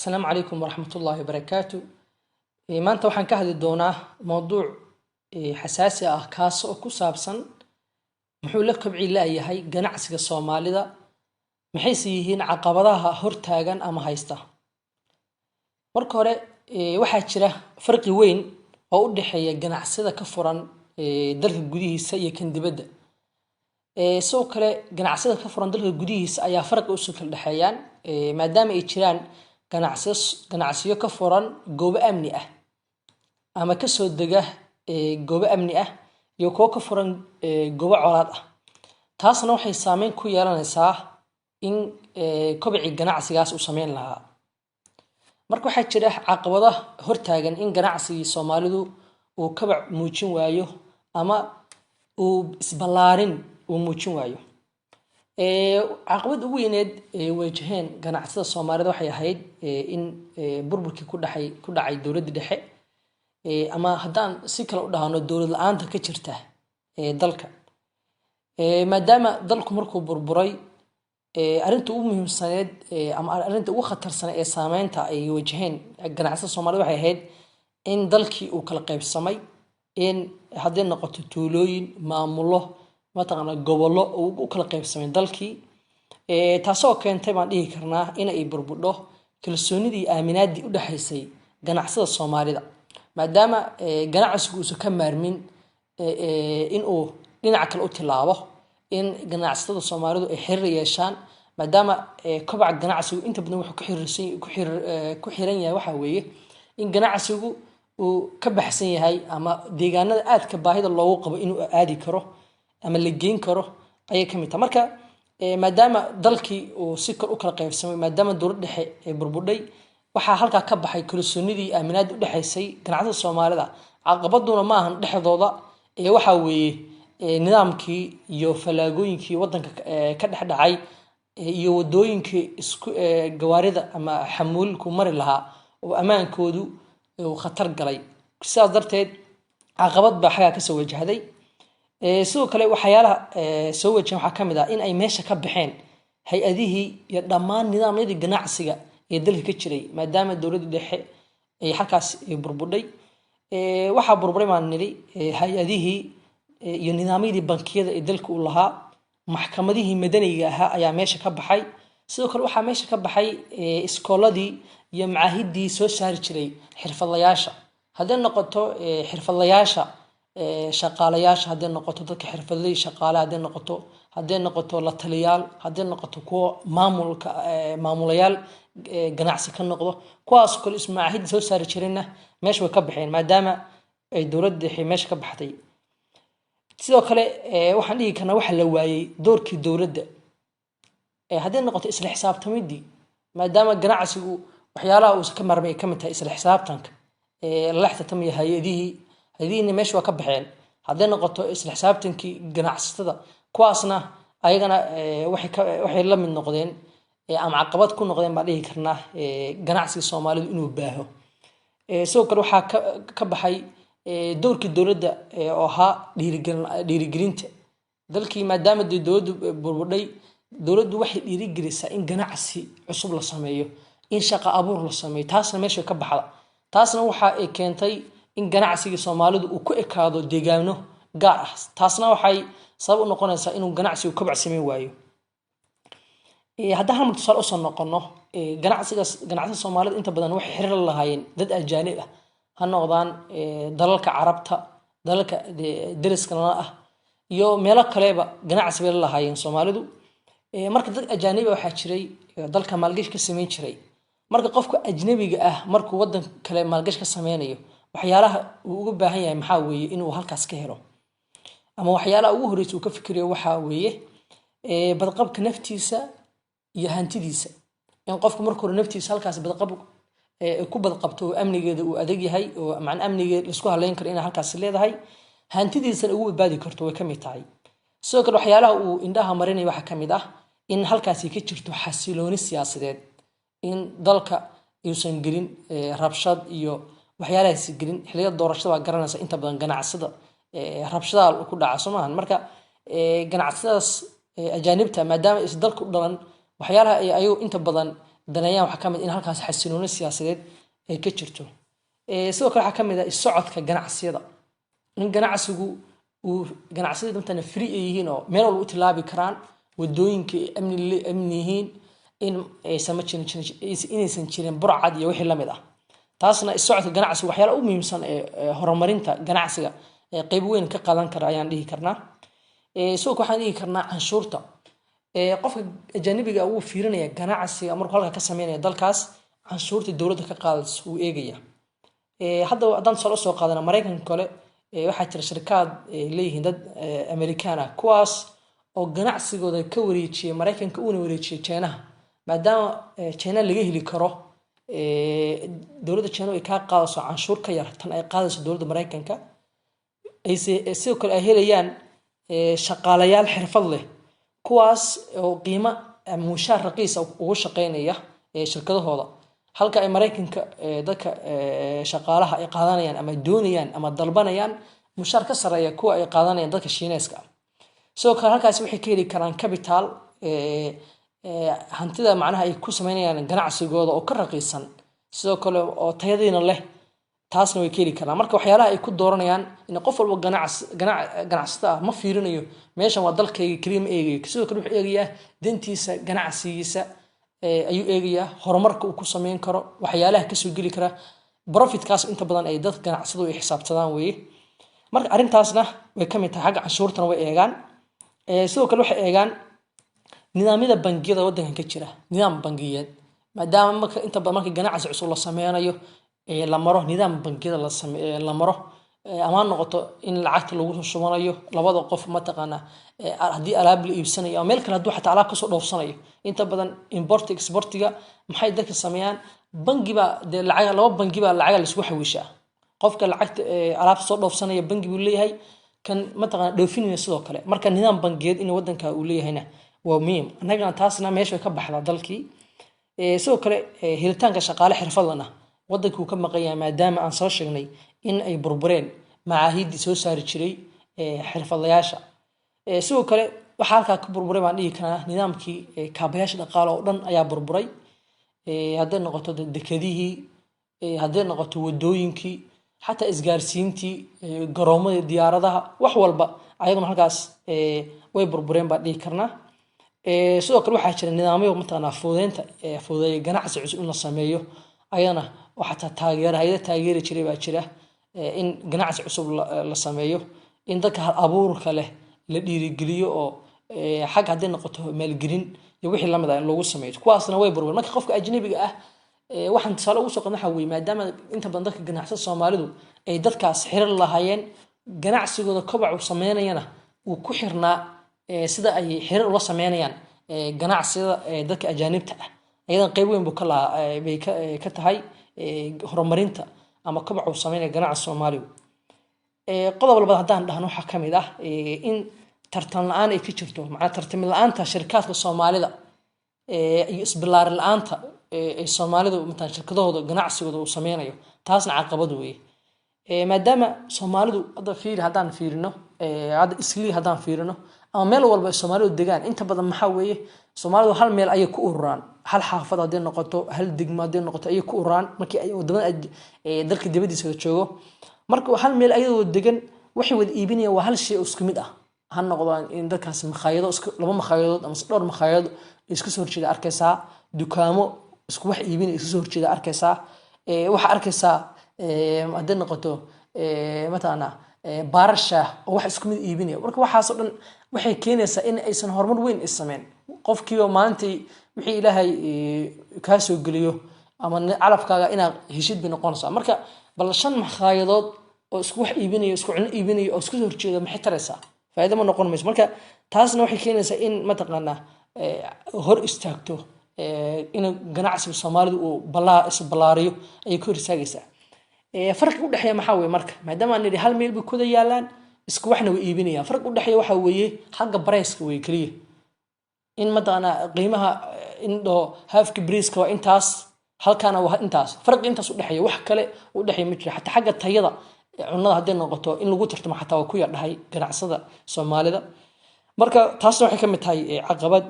السلام عليكم ورحمة الله وبركاته. maanta waxaan ka hadli doonaa mowduuc xasaasi ah kaas oo ku saabsan muxuu la kobci leeyahay ganacsiga Soomaalida, maxay yihiin caqabadaha hortaagan ama haysta. Marka hore waxaa jira farqi weyn oo u dhaxeeya ganacsiyada ka furan dalka gudihiisa iyo kan dibadda. Sidoo kale ganacsiyada ka furan dalka gudihiisa ayaa farqi u soo kala dhaxeeyaan maadaama ay jiraan ganacsiyo ka furan goobo amni ah ama ka soo dega goobo amni ah iyo kuwa ka furan goobo colaad ah. Taasna waxay saameyn ku yeelanaysaa in kobci ganacsigaas uu sameyn lahaa. Marka waxaa jira caqabado hortaagan in ganacsiga Soomaalidu uu kabac muujin waayo ama uu isballaarin uu muujin waayo. caqabad ugu weyneed wajaheen ganacsiyada Soomaalida waxay ahayd in burburkii ku dhacay dawladda dhexe ama haddaan si kale u dhahano dawlad la'aanta ka jirta dalka. maadaama dalku markuu burburay arinta ugu muhiimsaneed ama arinta ugu khatarsan ee saameynta ay wajaheen ganacsiyada Soomaalida waxay ahayd in dalkii uu kala qaybsamay, in haddii noqoto tuulooyin, maamulo, mataqaana gobollo uu kala qaybsamay dalkii, taasoo keentay baan dhihi karnaa in ay burbudho kalsoonidii aaminaadii u dhaxaysay ganacsiyada Soomaalida. maadaama ganacsigu uu ka maarmin in uu dhinaca kale u tilaabo, in ganacsiyada Soomaalidu ay xiriir yeeshaan, maadaama kobaca ganacsigu inta badan wuxuu ku xiran yahay waxa weeye in ganacsigu uu ka baxsan yahay ama deegaanada aadka baahida loogu qabo inuu aadi karo ama la geyn karo ayay ka mid tahay. marka maadaama dalkii uu si kale u kala qaybsamay, maadaama dawladda dhexe ay burbudhay, waxaa halkaa ka baxay kalsoonidii aaminaadii u dhaxaysay ganacsiyada Soomaalida. caqabaduna ma ahan dhexdooda waxa weeye nidaamkii iyo falaagooyinkii wadanka ka dhexdhacay iyo wadooyinkii isku gawaarida ama xamuulku mari lahaa oo amaankoodu uu khatar galay. sidaas darteed caqabad baa xagaa ka soo wajahday. sidoo kale waxyaalaha soo wajahan waxaa ka mid ah in ay meesha ka baxeen hay-adihii iyo dhammaan nidaamyadii ganacsiga ee dalka ka jiray, maadaama dawladda dhexe ay halkaas burbudhay. waxaa burburay baan niri hay-adihii iyo nidaamyadii bankiyada ee dalka u lahaa, maxkamadihii madaniga ahaa ayaa meesha ka baxay. sidoo kale waxaa meesha ka baxay iskooladii iyo macaahidii soo saari jiray xirfadlayaasha, haddii noqoto xirfadlayaasha shaqaalayaasha, haddii noqoto dadka xirfadley shaqaale, haddii noqoto la taliyaal, haddii noqoto kuwa maamulayaal ganacsi ka noqdo, kuwaas kale ismaahid soo saari jirayna meesha way ka baxeen maadaama ay dawladda dhexe meesha ka baxday. sidoo kale waxaan dhihi karnaa waxa la waayay doorkii dawladda haddii noqoto isla xisaabtamidii, maadaama ganacsigu waxyaalaha uu ka marmay ka mid tahay isla xisaabtanka la xisaabtamaya hay'adihiina meesha waa ka baxeen. haddii noqoto isla xisaabtankii ganacsatada, kuwaasna ayagana waxay la mid noqdeen ama caqabad ku noqdeen baan dhihi karnaa ganacsiga Soomaalidu inuu baaho. sidoo kale waxaa ka baxay doorkii dawladda oo ahaa dhiirigelinta dalkii, maadaama dawladdu burbudhay. dawladdu waxay dhiirigelisaa in ganacsi cusub la sameeyo, in shaqo abuur la sameeyo, taasna meesha ka baxda. taasna waxa ay keentay in ganacsiga Soomaalidu uu ku ekaado deegaano gaar ah. taasna waxay sabab u noqonaysaa inuu ganacsigu kabac sameyn waayo. haddii hal tusaale u soo noqono, ganacsiga Soomaalida inta badan waxay xiriir la lahaayeen dad ajaanib ah, ha noqdaan dalalka Carabta, dalalka deriska lana ah iyo meelo kaleba ganacsi bay la lahaayeen Soomaalidu. marka dad ajaanib ah waxaa jiray dalka maalgashi ka sameyn jiray. marka qofka ajnabiga ah markuu wadan kale maalgashi ka sameynayo, waxyaalaha uu uga baahan yahay maxaa weeye inuu halkaas ka helo, ama waxyaalaha ugu horreysay uu ka fikirayo waxaa weeye badqabka naftiisa iyo hantidiisa. in qofku markuu hore naftiisa halkaas ku badqabto oo amnigeeda uu adag yahay, oo macna amnigeeda isku haleyn karo inay halkaas leedahay, hantidiisana ugu badbaadi karto way ka mid tahay. sidoo kale waxyaalaha uu indhaha marinayo waxaa ka mid ah in halkaasi ka jirto xasilooni siyaasadeed, in dalka uusan gelin rabshad iyo waxyaalahaas gelin. xilliyada doorashada waa garanaysa inta badan ganacsiyada rabshadaha ku dhaca Soomaaliya. marka ganacsiyadaas ajaanibta maadaama is dalka u dhalan, waxyaalaha ay ayagu inta badan daneeyaan waxa kamid in halkaas xasilooni siyaasadeed ay ka jirto sidoo kale waxa kamid ah socodka ganacsiyada in ganacsigu uu ganacsiyada intana free yihiin oo meel walba u tilaabi karaan wadooyinka amni yihiin in aysan jirin burcad iyo wixii lamid ah taasna socodka ganacsiga waxyaalaha u muhiimsan ee horumarinta ganacsiga qayb weyn ka qaadan kara ayaan dhihi karnaa sidoo kale waxaan dhihi karnaa canshuurta qofka ajnabiga uu fiirinaya ganacsiga markuu halka ka sameeynaya dalkaas canshuurta dawladda ka qaadayso uu eegaya hadda haddaan soo qaadana Mareykanka kale waxaa jira shirkad leeyihiin dad Amerikaan ah kuwaas oo ganacsigooda ka wareejiyay Mareykanka una wareejiyay China maadaama China laga heli karo dawladda China ay ka qaadayso canshuur ka yar tan ay qaadayso dawladda Mareykanka ay sidoo kale ay helayaan shaqaalayaal xirfad leh kuwaas oo qiimo mushaar raqiis ugu shaqeynaya shirkadahooda halka ay Mareykanka dadka shaqaalaha ay qaadanayaan ama doonayaan ama dalbanayaan mushaar ka sareeya kuwa ay qaadanayaan dadka Shiineeska sidoo kale halkaas waxay ka heli karaan capital hantida macnaha ay ku sameynayaan ganacsigooda oo ka raqiisan sidoo kale oo tayadiina leh taasna way keeli karaan marka waxyaalaha ay ku dooranayaan in qof walba ganacsada ma fiirinayo meeshan waa dalkayga kaliya eegayo sidoo kale wuxuu eegayaa dantiisa ganacsigiisa ayuu eegayaa horumarka uu ku sameyn karo waxyaalaha ka soo gali kara profitkaas inta badan ay dad ganacsadu ay xisaabtadaan weeye marka arintaasna way ka mid tahay xagga canshuurtana way eegaan sidoo kale waxay eegaan nidaamyada bangiyada waddanka ka jira nidaam bangiyeed maadaama inta badan marka ganacsi cusub la sameynayo la maro nidaam bangiyada la maro ama noqoto in lacagta lagu shubanayo labada qof ma taqaana hadii alaab la iibsanayo ama meel kale haduu xataa alaab ka soo dhoofsanayo inta badan import exportiga maxay dadka sameeyaan bangiba de lacag laba bangiba lacag la isku xawiishaa qofka lacagta alaab soo dhoofsanaya bangi buu leeyahay kan ma taqaana dhoofinaya sidoo kale marka nidaam bangiyeed in waddanka uu leeyahayna waa muhiim anaga taasna meesha ka baxda dalkii sidoo kale helitaanka shaqaale xirfadlana waddanku ka maqayaa maadaama aan soo sheegnay in ay burbureen macaahidii soo saari jiray xirfadlayaasha sidoo kale waxa halka ka burburay baan dhihi karaa nidaamkii kaabayaasha dhaqaale oo dhan ayaa burburay hadday noqoto dekadihii hadday noqoto wadooyinkii xataa isgaarsiintii garoomada diyaaradaha wax walba ayaguna halkaas way burbureen baan dhihi karnaa sidoo kale waxaa jira nidaamyo mataqaanaa fududeeya ganacsi cusub in la sameeyo ayana waxa taageeri jiray baa jira in ganacsi cusub la sameeyo in dadka hal abuurka leh la dhiirigeliyo oo xag hadday noqoto maalgelin iyo wixii lamid ah in lagu sameeyo kuwaasna way burbureen marka qofka ajnabiga ah waxaan tusaale ugu soo qadna waxa weeye maadaama inta badan dadka ganacsada Soomaalidu ay dadkaas xirir lahaayeen ganacsigooda kobac u sameynayana uu ku xirnaa sida ay xirir ula sameynayaan ganacsiyada dadka ajaanibta ah ayadan qayb weyn buu ka tahay horumarinta ama kobac u sameynaya ganacsiga Soomaalidu qodob walba haddaan dhahno waxa kamid ah in tartan la'aan ay ka jirto macna tartan la'aanta shirkadka Soomaalida iyo isbilaar la'aanta ee Soomaalidu inta shirkadahooda ganacsigooda uu sameynayo taasna caqabad weeye maadaama Soomaalidu haddaan fiirino hadda isli haddaan fiirino ama meel walba Soomaalidu degaan inta badan maxaa weeye Soomaalidu hal meel ay ku ururaan hal xaafad hadday noqoto hal degmo hadday noqoto ay ku ururaan markii ay wadamada dalka dibadiisa joogo marka hal meel ayadoo degan waxay wada iibinayaan waa hal shay oo isku mid ah han noqdaan in dadkaas laba makhaayado ama dhowr makhaayado isku soo horjeeda arkaysaa dukaamo isku wax iibinaya isku soo horjeeda arkaysaa waxa arkaysaa hadday noqoto matana baarasha oo wax isku mid iibinaya marka waxaas oo dhan waxay keenaysaa in aysan horumar weyn sameyn qofkiiba maalintii wixii Ilaahay ka soo galiyo ama calafkaaga inaad heshid bi noqonaysaa marka bal shan makhaayadod oo isku wax iibinayo isku cunno iibinayo oo isku soo horjeeda maxay taraysaa faa'iido ma noqon mayso marka taasna waxay keenaysaa in mataqaana hor istaagto in ganacsiga Soomaalidu uu balaariyo ay ku horsaagaysaa farqi u dhaxeeya maxaa weeye marka maadaama aan hal meel ku wada yaalaan isku waxna way iibinayaan farqi u dhaxeeya waxa weeye xagga price-ka way kaliya in mataqaana qiimaha indho halfki price-ka waa intaas halkaana waa intaas farqi intaas u dhaxeeya wax kale u dhaxeeya ma jiro xataa xagga tayada cunnada hadday noqoto in lagu tartamo xataa waa ku yadhahay ganacsada Soomaalida marka taasna waxay ka mid tahay caqabad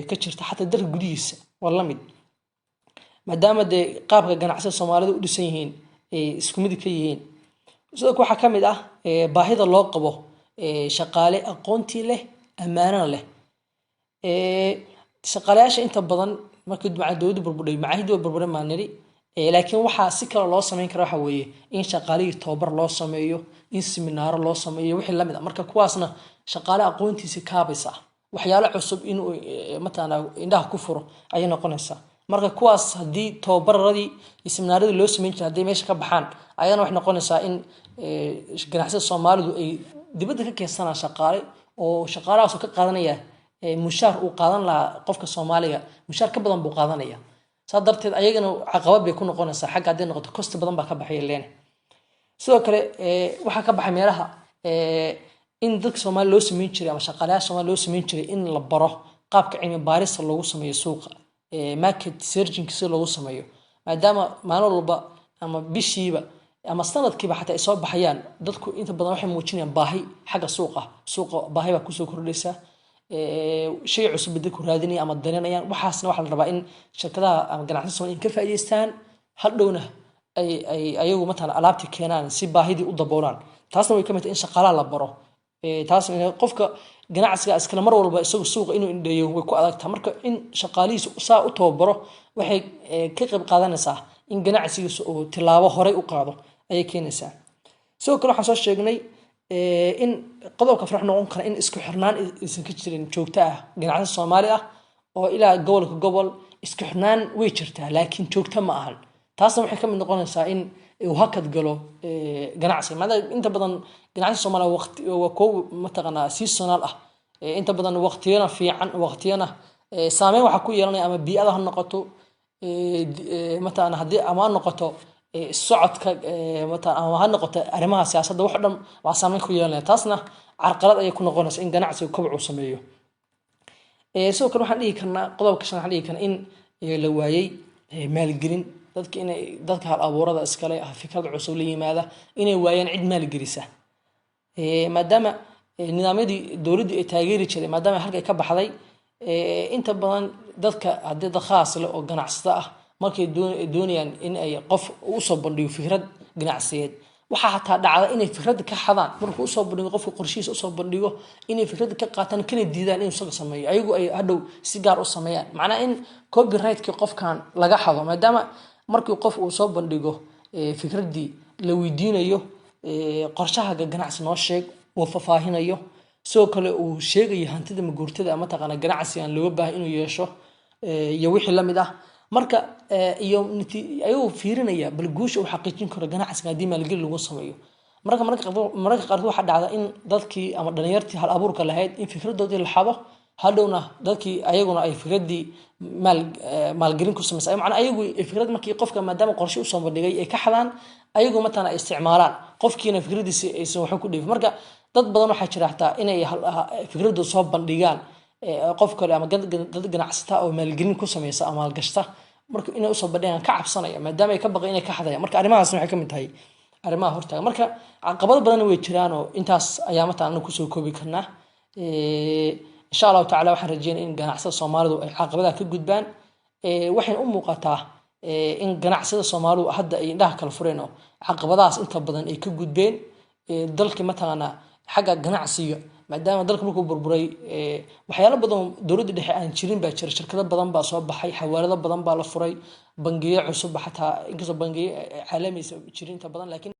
ka jirta xataa dalka gudihiisa waa la mid maadaama dee qaabka ganacsiga Soomaalidu u dhisan yihiin isku mid ka yihiin sidoo kale waxa kamid ah baahida loo qabo shaqaale aqoonti leh amaana leh shaqaalayaasha inta badan markii dowladdu burburay macaahiddu burburay maaniri laakiin waxa si kale loo sameyn karo waxa weeye in shaqaalihi tababar loo sameeyo in seminaaro loo sameeyo wixii la mid ah marka kuwaasna shaqaale aqoontiisa kaabaysa waxyaalo cusub inuu matana indhaha ku furo ay noqonaysaa marka kuwaas hadii tababaradii seminaaradii loo sameyn jiray hadii meesha ka baxaan ayana wax noqonaysaa in ganacsiga Soomaalidu ay dibadda ka keensanaa shaqaale oo shaqaalahaas ka qaadanaya mushaar uu qaadan lahaa qofka Soomaaliga mushaar ka badan buu qaadanaya sadarteed ayagana caqabad bay ku noqonaysaa xagga hadii noqoto cost badan baa ka baxay leen sidoo kale waxa ka baxay meelaha in dadka Soomaali loo sameyn jiray ama shaqaalaha Soomaali loo sameyn jiray in la baro qaabka cilmi baaris loogu sameeyo suuqa market searching si loogu sameeyo maadaama maalin walba ama bishiiba ama sanadkiiba xataa ay soo baxayaan dadku inta badan waxay muujinayaan baahi xagga suuqa baahi baa ku soo kordhaysa shay cusub dadku raadinayaan ama daneynayaan waxaasna waxa la rabaa in shirkadaha ama ganacsiga Soomaaliya ka faa'iideystaan hal dhowna ay ayagu matala alaabti keenaan si baahidii u daboolaan taasna way kamid in shaqaalaha la baro taasna qofka ganacsiga iskala mar walba isagu suuqa inuu indheeyo way ku adagtaa marka in shaqaalihiisu saa u tababaro waxay ka qayb qaadanaysaa in ganacsigiisu uu tilaabo hore u qaado ay keenaysaa soo kale waxaan soo sheegnay in qodobka farax noqon kara in isku xirnaan isan ka jirin joogto ah ganacsiga Soomaaliya oo ilaa gobol isku xirnaan way jirtaa laakiin joogto ma ahan taasna waxay kamid noqonaysaa in uu hakad galo ganacsiga maadaama inta badan ganacsiga Soomaaliya waqti waa koob mataqana seasonal ah inta badan waqtiyada fiican waqtiyada saameyn waxa ku yeelanaya ama bi'ada ha noqoto mataqana hadii ama noqoto socodka mataqana ama ha noqoto arrimaha siyaasadda wax dhan waa saameyn ku yeelanaya taasna carqalad ay ku noqonaysaa in ganacsiga koboc uu sameeyo soo kale waxaan dhihi karnaa qodobka shan waxaan dhihi karnaa in la waayay maalgelin dadka hal abuurada iskale fikrad cusub la yimaada inay waayaan cid maalgelisa maadaama nidaamyadii dawladdu ay taageeri jiray maadaama halka ka baxday inta badan dadka hadii khaas leh oo ganacsada ah markay doonayaan in ay qof u soo bandhigo fikrad ganacsiyeed waxa xataa dhacda inay fikrad ka xadaan markuu soo bandhigo qofka qorshihiisa u soo bandhigo inay fikrad ka qaataan kana diidaan inuu soo sameeyo ayagu ay hadhow si gaar u sameeyaan macna in copyright-ka qofkan laga xado maadaama markii qof uu soo bandhigo fikradii la weydiinayo qorshaha ganacsi noo sheeg oo faahfaahinayo soo kale uu sheegayo hantida maguurtada ama taqana ganacsiga looga baahay inuu yeesho iyo wixii la mid ah marka iyo ayuu fiirinaya bal guusha uu xaqiijin karo ganacsiga hadii maalgelin lagu sameeyo marka qaar waxa dhacda in dadkii ama dhalinyartii hal abuurka lahayd in fikradoodii la xado hadhowna dadkii ayaguna ay fikradii maalgelin ku sameeyay macna ayagu fikrad markii qofka maadaama qorshe u soo bandhigay ay ka xadaan ayagu matana isticmaalaan qofkiina fikradiisa aysan wax ku dhif marka dad badan waxa jira xataa inay fikradooda soo bandhigaan qof kale ama dad ganacsata oo maalgelin ku sameeyay ama maalgashta marka inay u soo bandhigaan ka cabsanaya maadaama ay ka baqay inay ka xadayaan marka arrimahaas waxay kamid tahay arrimaha hortaaga marka caqabado badan way jiraan oo intaas ayaa matana ku soo koobi karnaa insha Allah ta'ala waxaan rajeynayaa in ganacsiga Soomaalidu ay caqabadaha ka gudbaan waxay u muuqataa in ganacsiga Soomaalidu hadda ay indhaha kala fureen oo caqabadahaas inta badan ay ka gudbeen dalka mataqana xagga ganacsiga maadaama dalka markuu burburay waxyaalo badan dawladda dhexe aan jirin baa jira shirkado badan baa soo baxay xawaalado badan baa la furay bangiyo cusub xataa inkastoo bangiyo caalami ah jirin inta badan laakiin